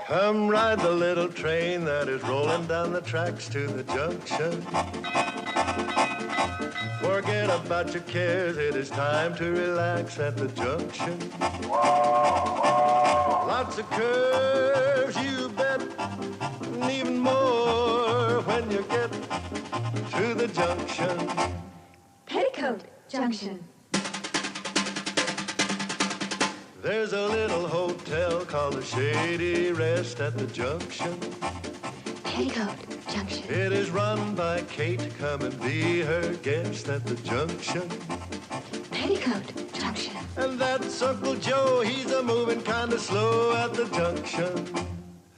Come ride the little train that is rolling down the tracks to the junction. Forget about your cares, it is time to relax at the junction. Lots of curves, you bet, and even more when you get to the junction. Petticoat Junction. There's a little hotel called the Shady Rest at the junction. Petticoat Junction. It is run by Kate. Come and be her guest at the junction. Petticoat Junction. And that's Uncle Joe. He's a moving kind of slow at the junction.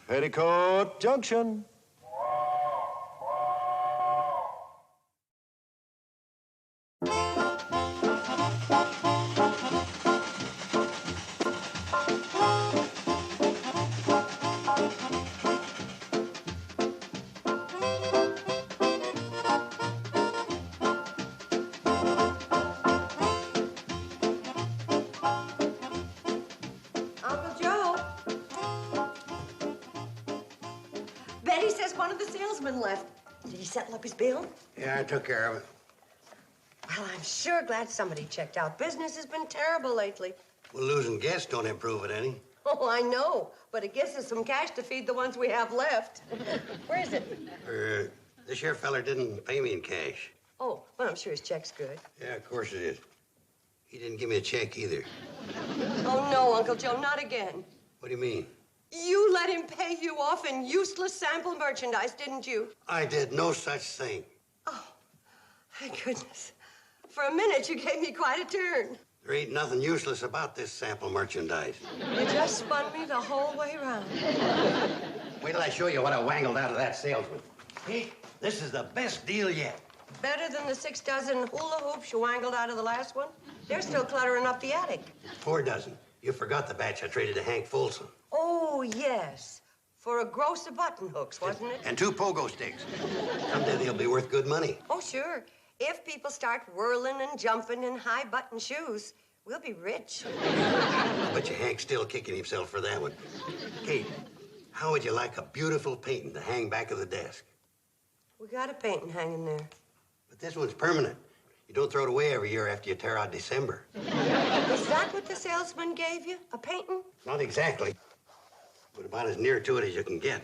Petticoat Junction. Betty says one of the salesmen left. Did he settle up his bill? Yeah, I took care of it. Well, I'm sure glad somebody checked out. Business has been terrible lately. Well, losing guests don't improve it any. Oh, I know, but it gives us some cash to feed the ones we have left. Where is it? This here feller didn't pay me in cash. Oh, well, I'm sure his check's good. Yeah, of course it is. He didn't give me a check either. Oh, no, Uncle Joe, not again. What do you mean? You let him pay you off in useless sample merchandise, didn't you? I did no such thing. Oh, thank goodness. For a minute, you gave me quite a turn. There ain't nothing useless about this sample merchandise. You just spun me the whole way around. Wait till I show you what I wangled out of that salesman. Pete, this is the best deal yet. Better than the 6 dozen hula hoops you wangled out of the last one? They're still cluttering up the attic. 4 dozen. You forgot the batch I traded to Hank Folsom. Oh, yes. For a gross of button hooks, wasn't it? And 2 pogo sticks. Someday they'll be worth good money. Oh, sure. If people start whirling and jumping in high button shoes, we'll be rich. I bet you Hank's still kicking himself for that one. Kate, how would you like a beautiful painting to hang back of the desk? We got a painting hanging there. But this one's permanent. You don't throw it away every year after you tear out December. Is that what the salesman gave you? A painting? Not exactly, but about as near to it as you can get.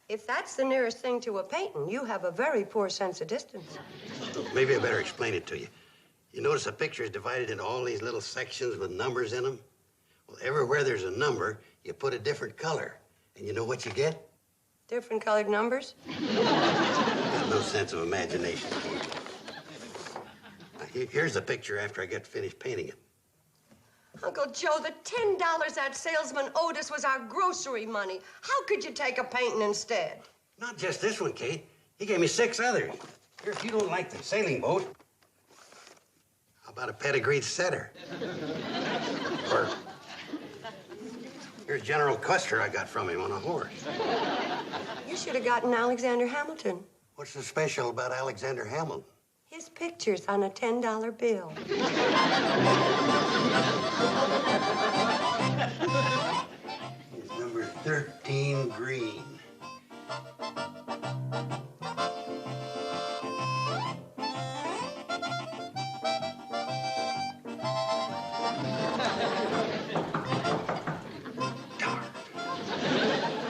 If that's the nearest thing to a painting, you have a very poor sense of distance. Maybe I better explain it to you. You notice the picture is divided into all these little sections with numbers in them? Well, everywhere there's a number, you put a different color. And you know what you get? Different colored numbers? Got no sense of imagination. Now, here's the picture after I get finished painting it. Uncle Joe, the $10 that salesman owed us was our grocery money. How could you take a painting instead? Not just this one, Kate. He gave me 6 others. Here, if you don't like the sailing boat, how about a pedigreed setter? Or here's General Custer I got from him on a horse. You should have gotten Alexander Hamilton. What's so special about Alexander Hamilton? His picture's on a $10 bill. It's number 13 green.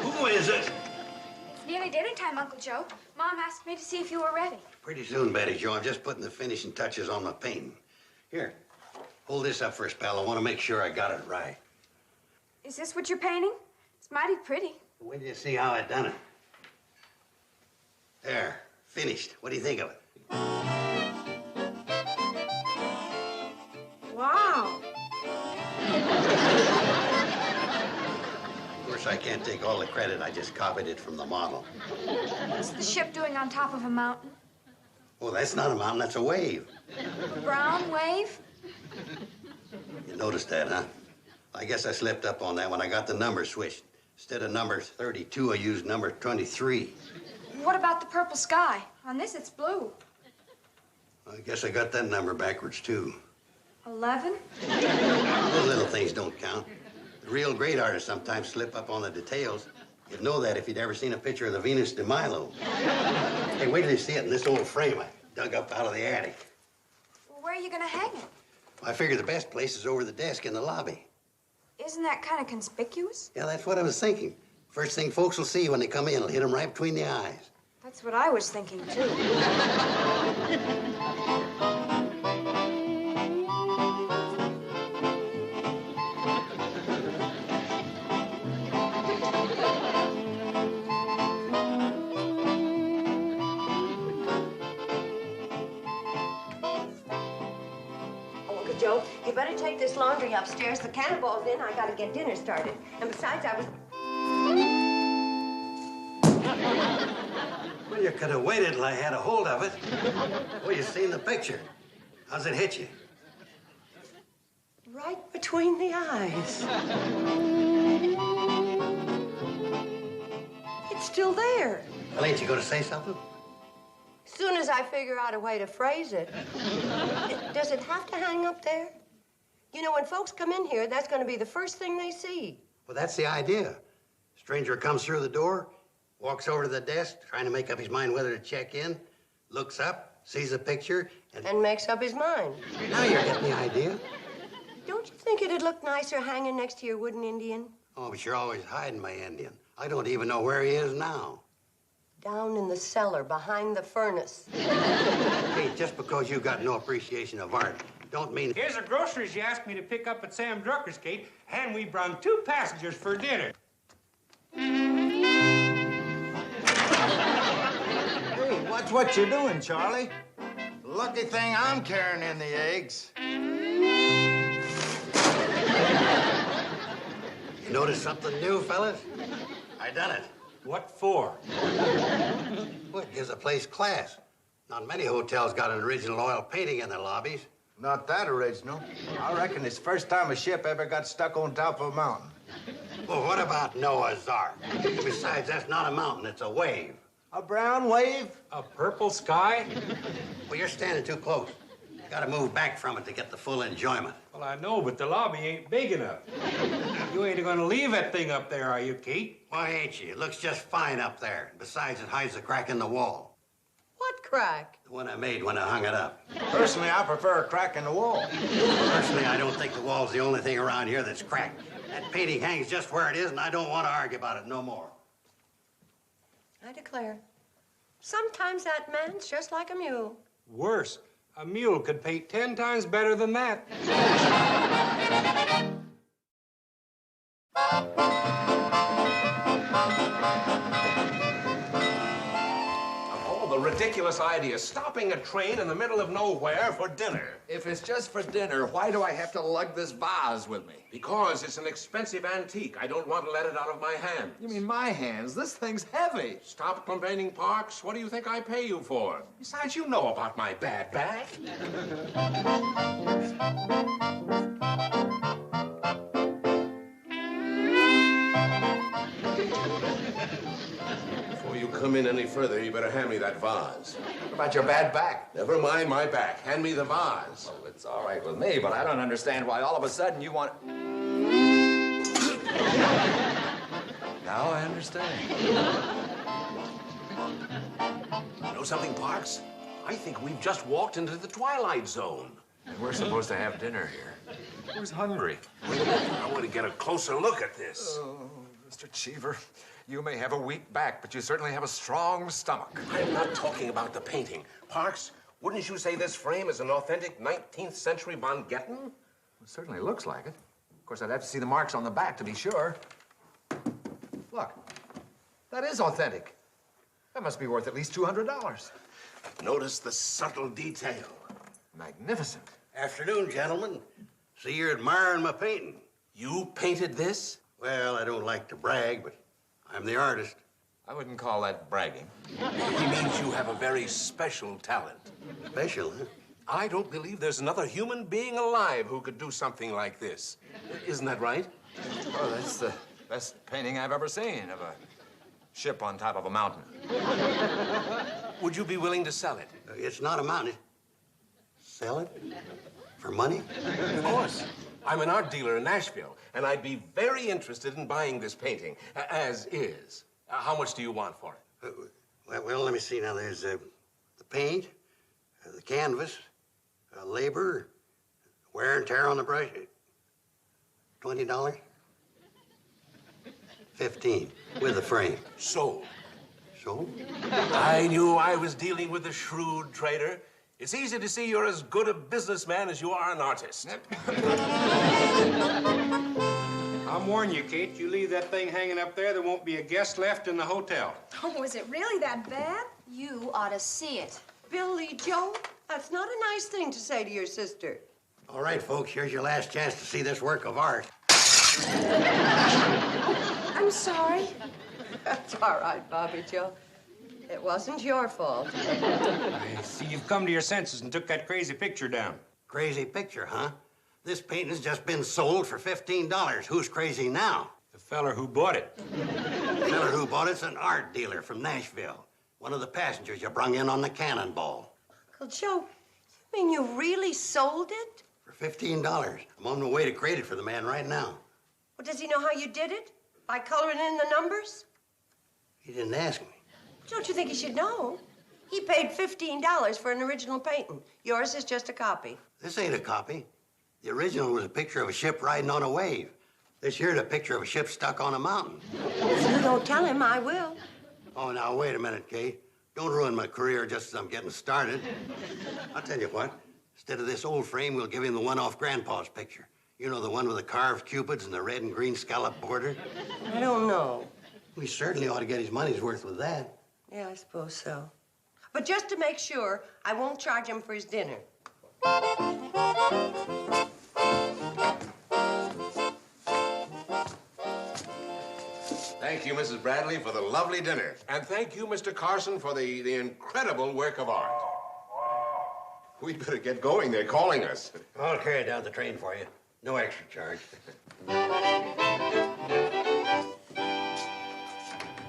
Who is it? It's nearly dinner time, Uncle Joe. Mom asked me to see if you were ready. Pretty soon, Betty Jo. I'm just putting the finishing touches on my painting. Here, hold this up first, pal. I want to make sure I got it right. Is this what you're painting? It's mighty pretty. Wait till you see how I done it. There, finished. What do you think of it? Wow. Of course, I can't take all the credit. I just copied it from the model. What's the ship doing on top of a mountain? Well, that's not a mountain. That's a wave. A brown wave? You noticed that, huh? I guess I slipped up on that when I got the numbers switched. Instead of number 32, I used number 23. What about the purple sky? On this, it's blue. I guess I got that number backwards, too. 11? Those little things don't count. The real great artists sometimes slip up on the details. You'd know that if you'd ever seen a picture of the Venus de Milo. Hey, wait till you see it in this old frame I dug up out of the attic. Well, where are you gonna hang it? I figure the best place is over the desk in the lobby. Isn't that kind of conspicuous? Yeah, that's what I was thinking. First thing folks will see when they come in, it'll hit them right between the eyes. That's what I was thinking, too. Joe, you better take this laundry upstairs. The cannonball's in. I gotta get dinner started. And besides, I was... Well, you could have waited till I had a hold of it. Well, you seen the picture. How's it hit you? Right between the eyes. It's still there. Well, ain't you going to say something? Soon as I figure out a way to phrase it. Does it have to hang up there? You know, when folks come in here, that's going to be the first thing they see. Well, that's the idea. Stranger comes through the door, walks over to the desk, trying to make up his mind whether to check in, looks up, sees a picture, and makes up his mind. Now you're getting the idea. Don't you think it'd look nicer hanging next to your wooden Indian? Oh, but you're always hiding my Indian. I don't even know where he is now. Down in the cellar, behind the furnace. Hey, just because you got no appreciation of art, don't mean... Here's the groceries you asked me to pick up at Sam Drucker's, Kate, and we brung 2 passengers for dinner. Hey, watch what you're doing, Charlie. Lucky thing I'm carrying in the eggs. You notice something new, fellas? I done it. What for? Well, it gives a place class. Not many hotels got an original oil painting in their lobbies. Not that original. I reckon it's the first time a ship ever got stuck on top of a mountain. Well, what about Noah's Ark? Besides, that's not a mountain, it's a wave. A brown wave? A purple sky? Well, you're standing too close. You gotta move back from it to get the full enjoyment. Well, I know, but the lobby ain't big enough. You ain't gonna leave that thing up there, are you, Kate? Why ain't you? It looks just fine up there. Besides, it hides a crack in the wall. What crack? The one I made when I hung it up. Personally, I prefer a crack in the wall. Personally, I don't think the wall's the only thing around here that's cracked. That painting hangs just where it is, and I don't want to argue about it no more. I declare, sometimes that man's just like a mule. Worse, a mule could paint 10 times better than that. The ridiculous idea, stopping a train in the middle of nowhere for dinner. If it's just for dinner, why do I have to lug this vase with me? Because it's an expensive antique. I don't want to let it out of my hands. You mean my hands? This thing's heavy. Stop complaining, Parks. What do you think I pay you for? Besides, you know about my bad back. Before you come in any further, you better hand me that vase. What about your bad back? Never mind my back. Hand me the vase. Well, it's all right with me, but I don't understand why all of a sudden you want... Now I understand. You know something, Parks? I think we've just walked into the Twilight Zone. And we're supposed to have dinner here. Who's hungry? Wait a minute. I want to get a closer look at this. Oh, Mr. Cheever, you may have a weak back, but you certainly have a strong stomach. I'm not talking about the painting. Parks, wouldn't you say this frame is an authentic 19th century Von Getten? It certainly looks like it. Of course, I'd have to see the marks on the back to be sure. Look, that is authentic. That must be worth at least $200. Notice the subtle detail. Magnificent. Afternoon, gentlemen. See, you're admiring my painting. You painted this? Well, I don't like to brag, but I'm the artist. I wouldn't call that bragging. He means you have a very special talent. Special, huh? I don't believe there's another human being alive who could do something like this. Isn't that right? Oh, that's the best painting I've ever seen of a ship on top of a mountain. Would you be willing to sell it? It's not a mountain. Sell it? For money? Of course. I'm an art dealer in Nashville, and I'd be very interested in buying this painting, as is. How much do you want for it? Well, let me see now. There's the paint, the canvas, labor, wear and tear on the brush. $20? 15 with the frame. Sold. So? I knew I was dealing with a shrewd trader. It's easy to see you're as good a businessman as you are an artist. I'm warning you, Kate. You leave that thing hanging up there, there won't be a guest left in the hotel. Oh, is it really that bad? You ought to see it. Billy Joe, that's not a nice thing to say to your sister. All right, folks, here's your last chance to see this work of art. I'm sorry. That's all right, Bobby Joe. It wasn't your fault. I see you've come to your senses and took that crazy picture down. Crazy picture, huh? This painting's just been sold for $15. Who's crazy now? The feller who bought it. The feller who bought it's an art dealer from Nashville. One of the passengers you brung in on the cannonball. Uncle Joe, you mean you really sold it? For $15. I'm on my way to crate it for the man right now. Well, does he know how you did it? By coloring in the numbers? He didn't ask me. Don't you think he should know? He paid $15 for an original painting. Yours is just a copy. This ain't a copy. The original was a picture of a ship riding on a wave. This here's a picture of a ship stuck on a mountain. If you don't tell him, I will. Oh, now, wait a minute, Kate. Don't ruin my career just as I'm getting started. I'll tell you what. Instead of this old frame, we'll give him the one off Grandpa's picture. You know, the one with the carved cupids and the red and green scallop border? I don't know. We certainly ought to get his money's worth with that. Yeah, I suppose so. But just to make sure, I won't charge him for his dinner. Thank you, Mrs. Bradley, for the lovely dinner. And thank you, Mr. Carson, for the incredible work of art. We'd better get going. They're calling us. I'll carry it down the train for you. No extra charge.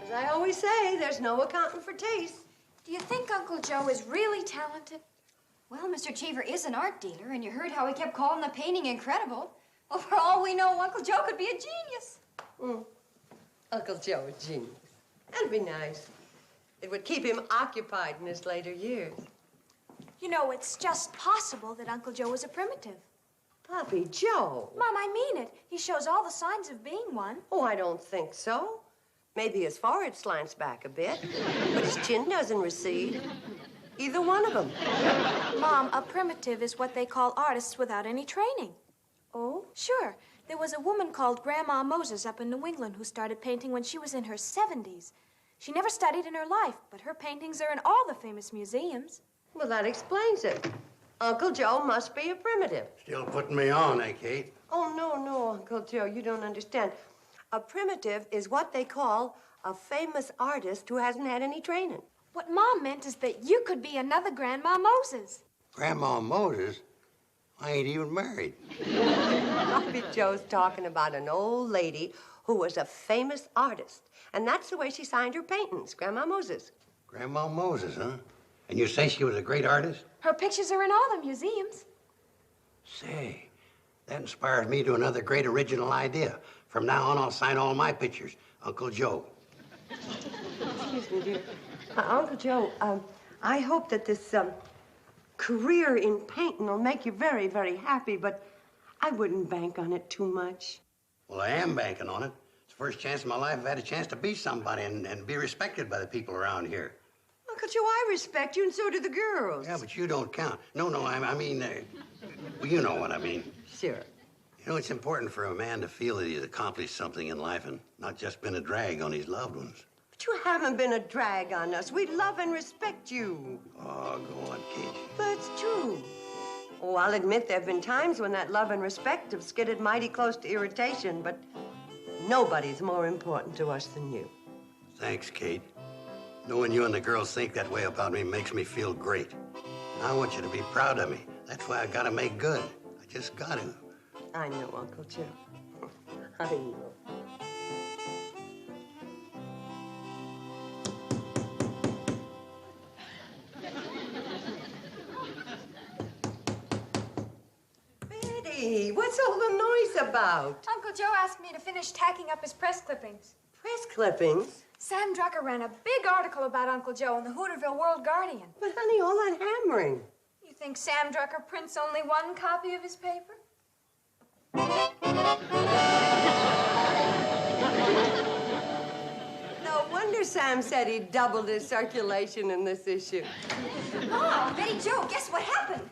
As I always say, there's no accounting for taste. Do you think Uncle Joe is really talented? Well, Mr. Cheever is an art dealer, and you heard how he kept calling the painting incredible. Well, for all we know, Uncle Joe could be a genius. Uncle Joe, a genius. That'd be nice. It would keep him occupied in his later years. You know, it's just possible that Uncle Joe was a primitive. Bobby Joe. Mom, I mean it. He shows all the signs of being one. Oh, I don't think so. Maybe his forehead slants back a bit, but his chin doesn't recede. Either one of them. Mom, a primitive is what they call artists without any training. Oh? Sure. There was a woman called Grandma Moses up in New England who started painting when she was in her 70s. She never studied in her life, but her paintings are in all the famous museums. Well, that explains it. Uncle Joe must be a primitive. Still putting me on, eh, Kate? Oh, no, Uncle Joe, you don't understand. A primitive is what they call a famous artist who hasn't had any training. What Mom meant is that you could be another Grandma Moses. Grandma Moses? I ain't even married. Bobby Joe's talking about an old lady who was a famous artist. And that's the way she signed her paintings, Grandma Moses. Grandma Moses, huh? And you say she was a great artist? Her pictures are in all the museums. Say, that inspires me to another great original idea. From now on, I'll sign all my pictures, Uncle Joe. Excuse me, dear. Uncle Joe, I hope that this career in painting will make you very, very happy, but I wouldn't bank on it too much. Well, I am banking on it. It's the first chance in my life I've had a chance to be somebody and be respected by the people around here. Uncle Joe, I respect you, and so do the girls. Yeah, but you don't count. No, I mean, well, you know what I mean. Sure. You know, it's important for a man to feel that he's accomplished something in life and not just been a drag on his loved ones. But you haven't been a drag on us. We love and respect you. Oh, go on, Kate. But it's true. Oh, I'll admit there have been times when that love and respect have skidded mighty close to irritation, but nobody's more important to us than you. Thanks, Kate. Knowing you and the girls think that way about me makes me feel great. And I want you to be proud of me. That's why I gotta make good. I just gotta. I know, Uncle Joe. I know. Betty, wait What's all the noise about? Uncle Joe asked me to finish tacking up his press clippings. Press clippings? Sam Drucker ran a big article about Uncle Joe in the Hooterville World Guardian. But, honey, all that hammering. You think Sam Drucker prints only one copy of his paper? No wonder Sam said he doubled his circulation in this issue. Mom, Betty Joe, guess what happened?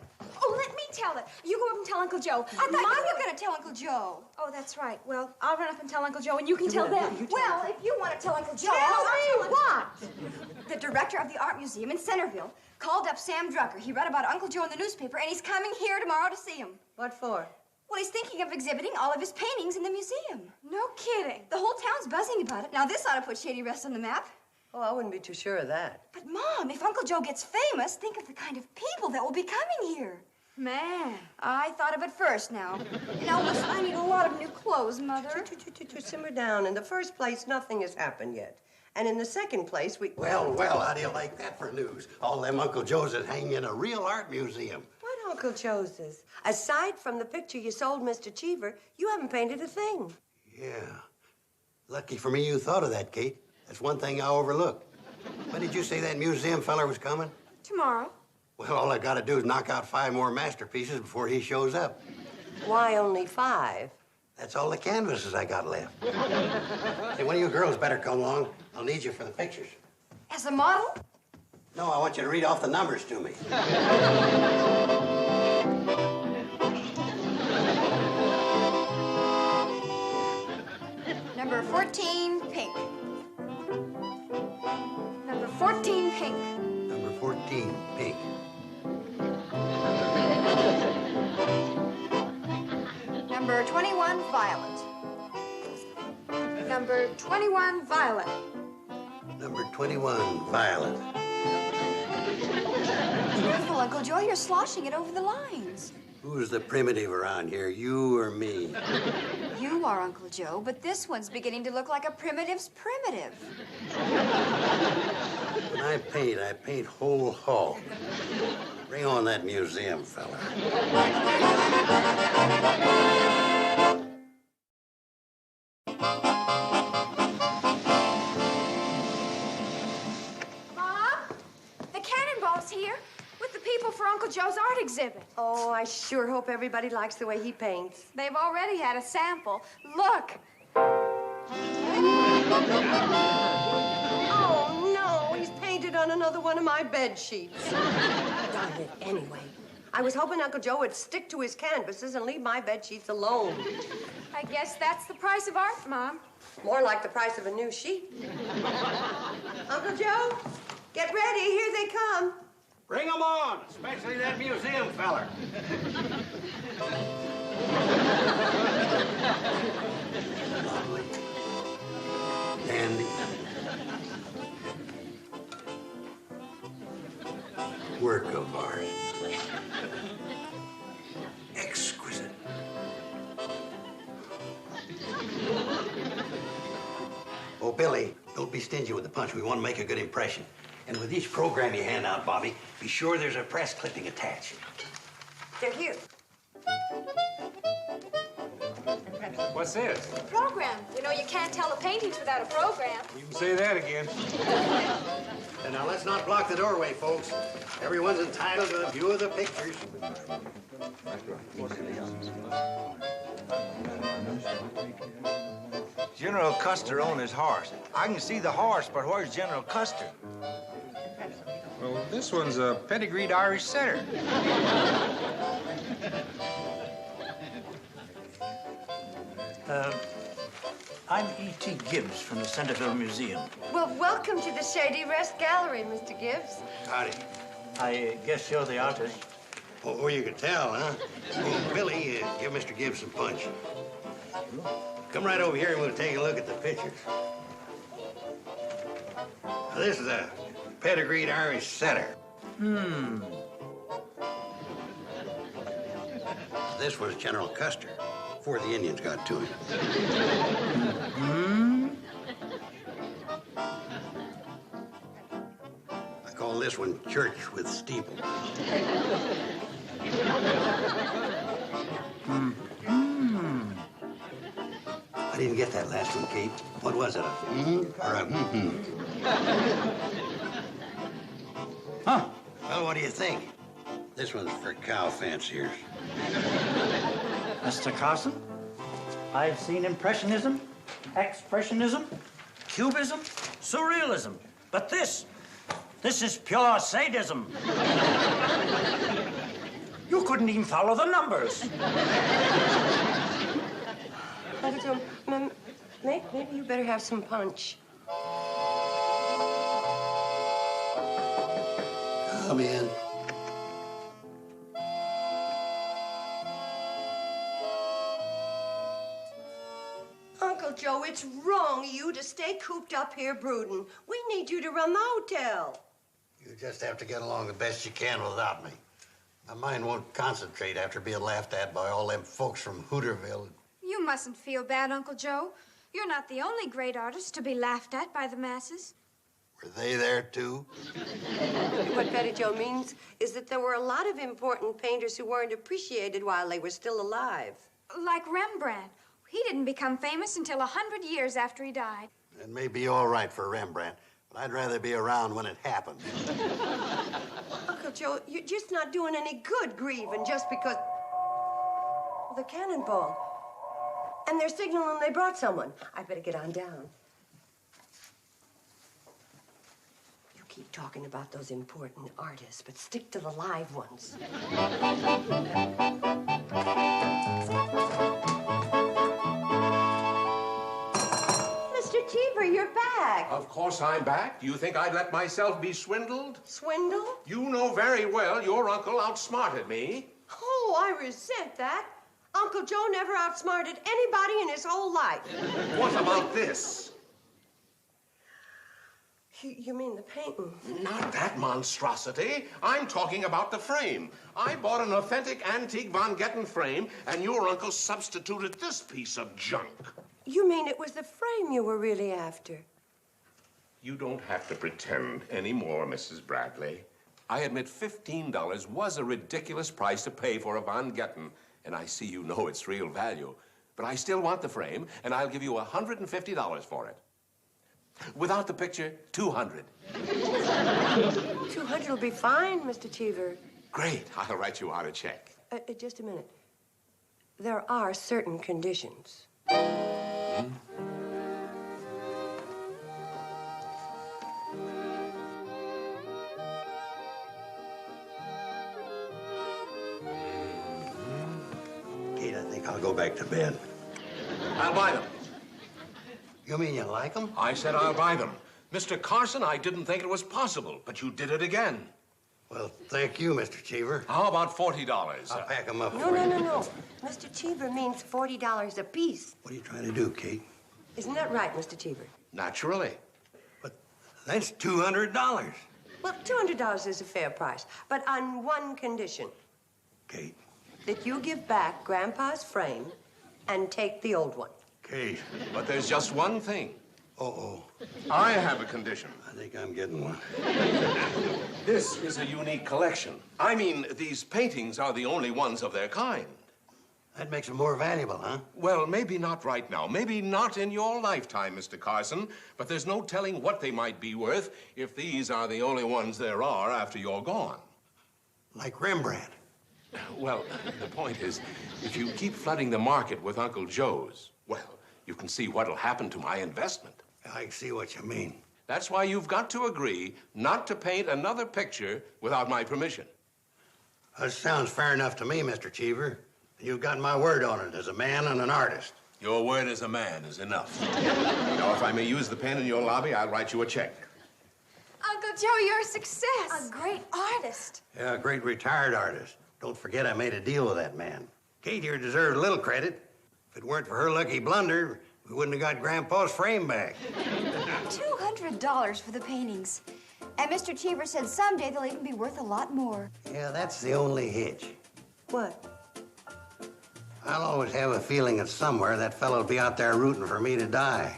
Oh, let me tell it. You go up and tell Uncle Joe. I thought you were going to tell Uncle Joe. Oh, that's right. Well, I'll run up and tell Uncle Joe, and you can tell them. Well, if you want to tell Uncle Joe, Tell I'll me what? The director of the art museum in Centerville called up Sam Drucker. He read about Uncle Joe in the newspaper, and he's coming here tomorrow to see him. What for? Well, he's thinking of exhibiting all of his paintings in the museum. No kidding. The whole town's buzzing about it. Now, this ought to put Shady Rest on the map. Oh, I wouldn't be too sure of that. But, Mom, if Uncle Joe gets famous, think of the kind of people that will be coming here. Man. I thought of it first now. Now, listen, I need a lot of new clothes, Mother. Simmer down. In the first place, nothing has happened yet. And in the second place, we... Well, how do you like that for news? All them Uncle Joes that hang in a real art museum. What Uncle Jose's? Aside from the picture you sold Mr. Cheever, you haven't painted a thing. Yeah. Lucky for me you thought of that, Kate. That's one thing I overlooked. When did you say that museum feller was coming? Tomorrow. Well, all I gotta do is knock out 5 more masterpieces before he shows up. Why only 5? That's all the canvases I got left. Hey, one of you girls better come along. I'll need you for the pictures. As a model? No, I want you to read off the numbers to me. Number 14, pink. Number 14, pink. Number 14, pink. Number 21, violet. Number 21, violet. Number 21, violet. Careful, Uncle Joe, you're sloshing it over the lines. Who's the primitive around here, you or me? You are, Uncle Joe, but this one's beginning to look like a primitive's primitive. When I paint whole hog. Bring on that museum fella. Mom, the Cannonball's here with the people for Uncle Joe's art exhibit. Oh, I sure hope everybody likes the way he paints. They've already had a sample. Look. Oh, no, he's painted on another one of my bed sheets. Darn it, anyway. I was hoping Uncle Joe would stick to his canvases and leave my bed sheets alone. I guess that's the price of art, Mom. More like the price of a new sheet. Uncle Joe, get ready. Here they come. Bring 'em on, especially that museum feller. Dandy. Work of art. Exquisite. Oh, Billy, don't be stingy with the punch. We want to make a good impression. And with each program you hand out, Bobby, be sure there's a press clipping attached. They're here. What's this? Program. You know, you can't tell the paintings without a program. You can say that again. And now let's not block the doorway, folks. Everyone's entitled to a view of the pictures. General Custer owned his horse. I can see the horse, but where's General Custer? Well, this one's a pedigreed Irish setter. I'm E.T. Gibbs from the Centerville Museum. Well, welcome to the Shady Rest Gallery, Mr. Gibbs. Howdy. I guess you're the artist. Oh, you could tell, huh? Oh, Billy, give Mr. Gibbs some punch. Come right over here and we'll take a look at the pictures. Now, this is a pedigreed Irish setter. This was General Custer, before the Indians got to him. I call this one Church with Steeple. I didn't get that last one, Kate. What was it? A or a Huh? Well, what do you think? This one's for cow fanciers. Mr. Carson, I've seen Impressionism, Expressionism, Cubism, Surrealism. But this is pure sadism. You couldn't even follow the numbers. Petticoat, maybe you better have some punch. Come in. Uncle Joe, it's wrong of you to stay cooped up here brooding. We need you to run the hotel. You just have to get along the best you can without me. My mind won't concentrate after being laughed at by all them folks from Hooterville. You mustn't feel bad, Uncle Joe. You're not the only great artist to be laughed at by the masses. Were they there, too? What Petticoat means is that there were a lot of important painters who weren't appreciated while they were still alive. Like Rembrandt. He didn't become famous until 100 years after he died. It may be all right for Rembrandt, but I'd rather be around when it happened. Uncle Joe, you're just not doing any good grieving just because... The cannonball. And they're signaling they brought someone. I better get on down. You keep talking about those important artists, but stick to the live ones. Mr. Cheever, you're back. Of course I'm back. Do you think I'd let myself be swindled? Swindle? You know very well your uncle outsmarted me. Oh, I resent that. Uncle Joe never outsmarted anybody in his whole life. What about this? You mean the painting? Not that monstrosity. I'm talking about the frame. I bought an authentic antique Von Getten frame, and your uncle substituted this piece of junk. You mean it was the frame you were really after? You don't have to pretend anymore, Mrs. Bradley. I admit $15 was a ridiculous price to pay for a Von Getten, and I see you know its real value. But I still want the frame, and I'll give you $150 for it. Without the picture, $200. 200 will be fine, Mr. Cheever. Great. I'll write you out a check. Just a minute. There are certain conditions. Kate, I think I'll go back to bed. I'll buy them. You mean you like them? I said I'll buy them. Mr. Carson, I didn't think it was possible, but you did it again. Well, thank you, Mr. Cheever. How about $40? I'll pack them up No, for no, you. no, no. Mr. Cheever means $40 apiece. What are you trying to do, Kate? Isn't that right, Mr. Cheever? Naturally. But that's $200. Well, $200 is a fair price, but on one condition. Kate. That you give back Grandpa's frame and take the old one. Kate. But there's just one thing. Uh-oh. I have a condition. I think I'm getting one. This is a unique collection. I mean, these paintings are the only ones of their kind. That makes them more valuable, huh? Well, maybe not right now. Maybe not in your lifetime, Mr. Carson. But there's no telling what they might be worth if these are the only ones there are after you're gone. Like Rembrandt. Well, the point is, if you keep flooding the market with Uncle Joe's, well, you can see what'll happen to my investment. I can see what you mean. That's why you've got to agree not to paint another picture without my permission. That sounds fair enough to me, Mr. Cheever. You've got my word on it as a man and an artist. Your word as a man is enough. Now, if I may use the pen in your lobby, I'll write you a check. Uncle Joe, you're a success. A great artist. Yeah, a great retired artist. Don't forget I made a deal with that man. Kate here deserved a little credit. If it weren't for her lucky blunder, we wouldn't have got Grandpa's frame back. $200 for the paintings. And Mr. Cheever said someday they'll even be worth a lot more. Yeah, that's the only hitch. What? I'll always have a feeling that somewhere that fellow'll be out there rooting for me to die.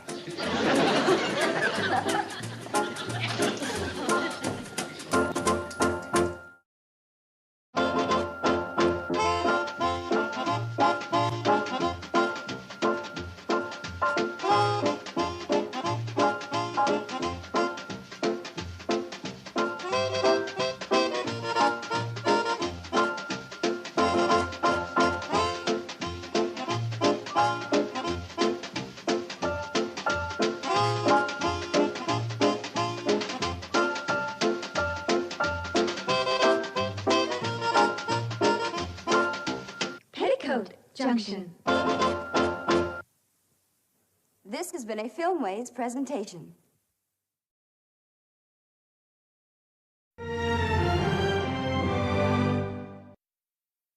Junction. This has been a Filmways presentation.